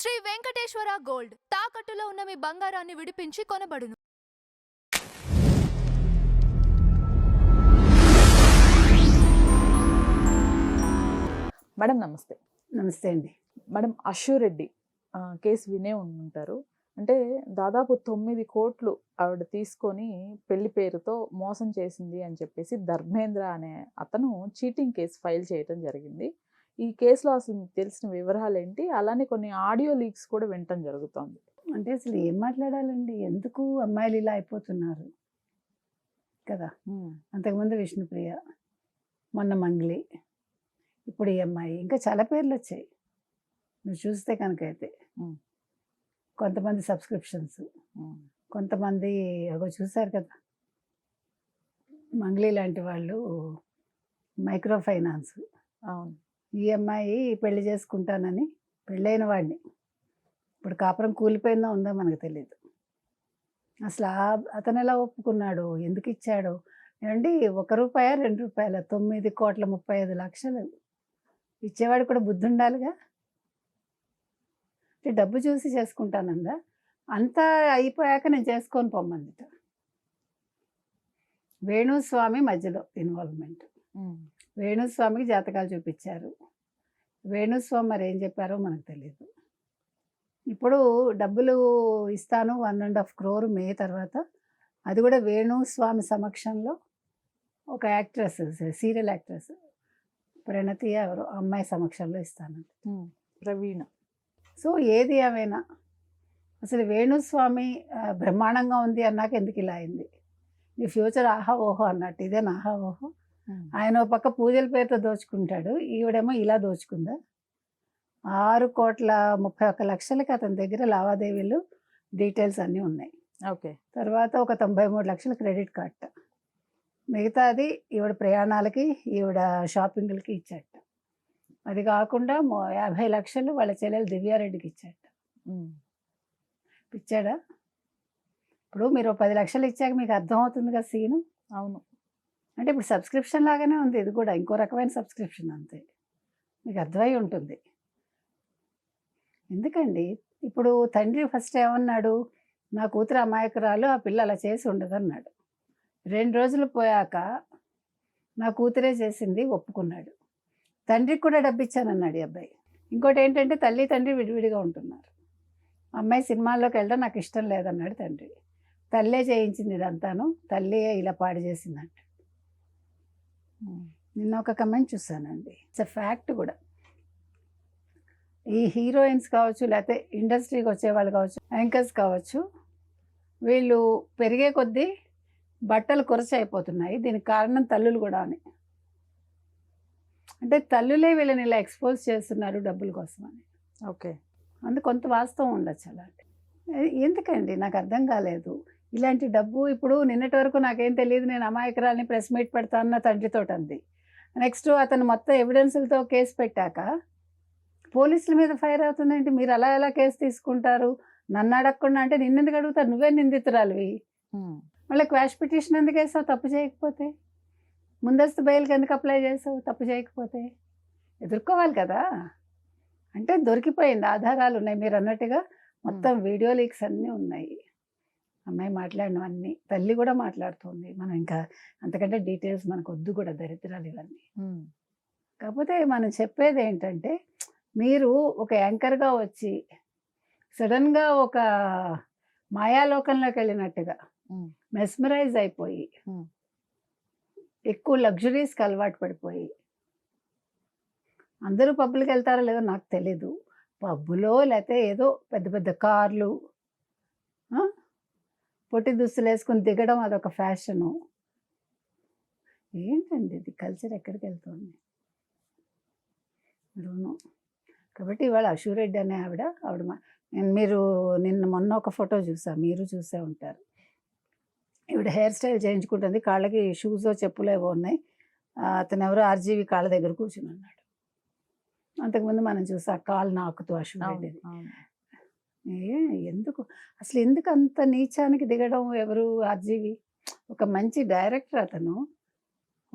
Shri Venkateswara gold తాకట్టులో ఉన్న మీ బంగారాన్ని విడిపించి కొనబడును. మేడం నమస్తే. నమస్తే అండి. మేడం అశ్యూరెడ్డి కేసు వినే ఉంటారు. అంటే దాదాపు 9 కోట్లు ఆవిడ తీసుకొని పెళ్లి పేరుతో మోసం చేసింది అని చెప్పేసి ధర్మేంద్ర అనే అతను చీటింగ్ కేసు ఫైల్ చేయడం జరిగింది. ఈ కేసులో అసలు మీకు తెలిసిన వివరాలు ఏంటి? అలానే కొన్ని ఆడియో లీక్స్ కూడా వినటం జరుగుతోంది. అంటే అసలు ఏం మాట్లాడాలండి? ఎందుకు అమ్మాయిలు ఇలా అయిపోతున్నారు కదా? అంతకుముందు విష్ణుప్రియ, మొన్న మంగ్లీ, ఇప్పుడు ఈ అమ్మాయి, ఇంకా చాలా పేర్లు వచ్చాయి నువ్వు చూస్తే కనుకైతే. కొంతమంది సబ్స్క్రిప్షన్స్, కొంతమంది అగో చూశారు కదా మంగ్లీ లాంటి వాళ్ళు మైక్రో ఫైనాన్స్. అవును. ఈ అమ్మాయి పెళ్లి చేసుకుంటానని పెళ్ళైన వాడిని ఇప్పుడు కాపురం కూలిపోయిందో ఉందో మనకు తెలియదు. అసలు అతను ఎలా ఒప్పుకున్నాడు, ఎందుకు ఇచ్చాడు ఏమండి? ₹1 2 9,35,00,000 ఇచ్చేవాడు కూడా బుద్ధి ఉండాలిగా. అంటే డబ్బు చూసి చేసుకుంటానందా? అంతా అయిపోయాక నేను చేసుకొని పొమ్మందిట. వేణుస్వామి మధ్యలో ఇన్వాల్వ్మెంట్. వేణుస్వామికి జాతకాలు చూపించారు. వేణుస్వామి మరి ఏం చెప్పారో మనకు తెలియదు. ఇప్పుడు డబ్బులు ఇస్తాను 1.5 crore మే తర్వాత, అది కూడా వేణుస్వామి సమక్షంలో ఒక యాక్ట్రెస్, సీరియల్ యాక్ట్రెస్ ప్రణతి ఎవరు అమ్మాయి సమక్షంలో ఇస్తానండి, ప్రవీణ. సో ఏది ఏమైనా అసలు వేణుస్వామి బ్రహ్మాండంగా ఉంది అన్నాక ఎందుకు ఇలా అయింది? ఈ ఫ్యూచర్ ఆహా ఓహో అన్నట్టు ఇదేనా ఆహా ఓహో? ఆయన ఒక పక్క పూజల పేరుతో దోచుకుంటాడు, ఈవిడేమో ఇలా దోచుకుందా. 6,31,00,000కి అతని దగ్గర లావాదేవీలు డీటెయిల్స్ అన్నీ ఉన్నాయి. ఓకే. తర్వాత ఒక 93 లక్షల క్రెడిట్ కార్డ్, మిగతాది ఈవిడ ప్రయాణాలకి ఈవిడ షాపింగ్లకి ఇచ్చాట. అది కాకుండా 50 లక్షలు వాళ్ళ చెల్లెలు దివ్యారెడ్డికి ఇచ్చాట. ఇచ్చాడా? ఇప్పుడు మీరు 10 లక్షలు ఇచ్చాక మీకు అర్థమవుతుంది కదా సీను. అవును. అంటే ఇప్పుడు సబ్స్క్రిప్షన్ లాగానే ఉంది, ఇది కూడా ఇంకో రకమైన సబ్స్క్రిప్షన్ అంతే. మీకు అర్థమై ఉంటుంది. ఎందుకండి ఇప్పుడు తండ్రి ఫస్ట్ ఏమన్నాడు, నా కూతురు అమాయకురాలు, ఆ పిల్ల అలా చేసి ఉండదు అన్నాడు. 2 రోజులు పోయాక నా కూతురే చేసింది ఒప్పుకున్నాడు. తండ్రికి కూడా డబ్బు ఇచ్చానన్నాడు ఈ అబ్బాయి. ఇంకోటి ఏంటంటే తల్లి తండ్రి విడివిడిగా ఉంటున్నారు. అమ్మాయి సినిమాల్లోకి వెళ్ళడం నాకు ఇష్టం లేదన్నాడు తండ్రి. తల్లే చేయించింది ఇదంతాను, తల్లి ఇలా పాడు చేసిందంట. నిన్న ఒక కమెంట్ చూసానండి, ఇట్స్ ఎ ఫ్యాక్ట్ కూడా. ఈ హీరోయిన్స్ కావచ్చు, లేకపోతే ఇండస్ట్రీకి వచ్చేవాళ్ళు కావచ్చు, యాంకర్స్ కావచ్చు, వీళ్ళు పెరిగే కొద్దీ బట్టలు కొరచ అయిపోతున్నాయి. దీనికి కారణం తల్లులు కూడా అని. అంటే తల్లులే వీళ్ళని ఇలా ఎక్స్పోజ్ చేస్తున్నారు డబ్బుల కోసం అని. ఓకే. అందుకు కొంత వాస్తవం ఉండొచ్చు అలాంటి. ఎందుకండి నాకు అర్థం కాలేదు. ఇలాంటి డబ్బు ఇప్పుడు నిన్నటి వరకు నాకేం తెలియదు, నేను అమాయకురాలని ప్రెస్ మీట్ పెడతానన్న తండ్రితో అంది. నెక్స్ట్ అతను మొత్తం ఎవిడెన్స్లతో కేసు పెట్టాక పోలీసుల మీద ఫైర్ అవుతుందంటే మీరు అలా ఎలా కేసు తీసుకుంటారు? నన్ను అడగకుండా అంటే నిన్నెందుకు అడుగుతారు? నువ్వే నిందితురాలివి. మళ్ళీ క్వాష్ పిటిషన్ ఎందుకు వేసావు తప్పు చేయకపోతే? ముందస్తు బెయిల్కి ఎందుకు అప్లై చేసావు తప్పు చేయకపోతే? ఎదుర్కోవాలి కదా. అంటే దొరికిపోయింది, ఆధారాలు ఉన్నాయి. మీరు అన్నట్టుగా మొత్తం వీడియో లీక్స్ అన్నీ ఉన్నాయి. అమ్మాయి మాట్లాడినవన్నీ, తల్లి కూడా మాట్లాడుతుంది. మనం ఇంకా అంతకంటే డీటెయిల్స్ మనకు వద్దు కూడా, దరిద్రాలు ఇవన్నీ. కాకపోతే మనం చెప్పేది ఏంటంటే, మీరు ఒక యాంకర్గా వచ్చి సడన్గా ఒక మాయాలోకంలోకి వెళ్ళినట్టుగా మెస్మరైజ్ అయిపోయి ఎక్కువ లగ్జరీస్కి అలవాటు పడిపోయి, అందరూ పబ్బులకి వెళ్తారో లేదో నాకు తెలీదు, పబ్బులో లేకపోతే ఏదో పెద్ద పెద్ద కార్లు, పొట్టి దుస్తులు వేసుకొని దిగడం అదొక ఫ్యాషను. ఏంటండి ఇది కల్చర్ ఎక్కడికి వెళ్తుంది? కాబట్టి ఇవాళ అశ్యూరెడ్డి అనే ఆవిడ మీరు మొన్న ఒక ఫోటో చూసా, మీరు చూసే ఉంటారు. ఈవిడ హెయిర్ స్టైల్ చేయించుకుంటుంది, కాళ్ళకి షూస్ చెప్పులు ఏవో ఉన్నాయి. అతను ఎవరో ఆర్జీవి కాళ్ళ దగ్గర కూర్చుని ఉన్నాడు. అంతకుముందు మనం చూసా కాలు నాకుతూ అశ్యూరెడ్డిది. ఎందుకు అసలు ఎందుకు అంత నీచానికి దిగడం? ఎవరు ఆర్జీవి? ఒక మంచి డైరెక్టర్ అతను,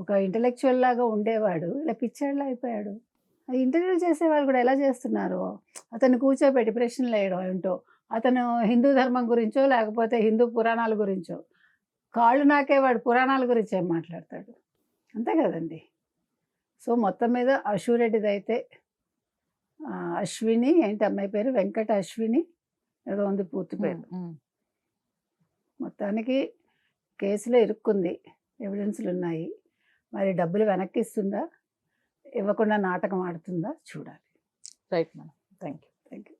ఒక ఇంటలెక్చువల్ లాగా ఉండేవాడు, ఇలా పిచ్చాడులా అయిపోయాడు. ఇంటర్వ్యూలు చేసే వాళ్ళు కూడా ఎలా చేస్తున్నారు, అతన్ని కూర్చోబెట్టి ప్రశ్నలు వేయడం ఏంటో, అతను హిందూ ధర్మం గురించో లేకపోతే హిందూ పురాణాల గురించో, కాళ్ళు నాకే వాడు పురాణాల గురించి ఏం మాట్లాడతాడు, అంతే కదండి. సో మొత్తం మీద అశూరెడ్డిదైతే అశ్విని ఏంటి అమ్మాయి పేరు, వెంకట అశ్విని ఏదో ఉంది పూర్తి పేరు. మొత్తానికి కేసులో ఇరుక్కుంది, ఎవిడెన్స్లు ఉన్నాయి. మరి డబ్బులు వెనక్కి ఇస్తుందా, ఇవ్వకుండా నాటకం ఆడుతుందా చూడాలి. Right madam, thank you. Thank you.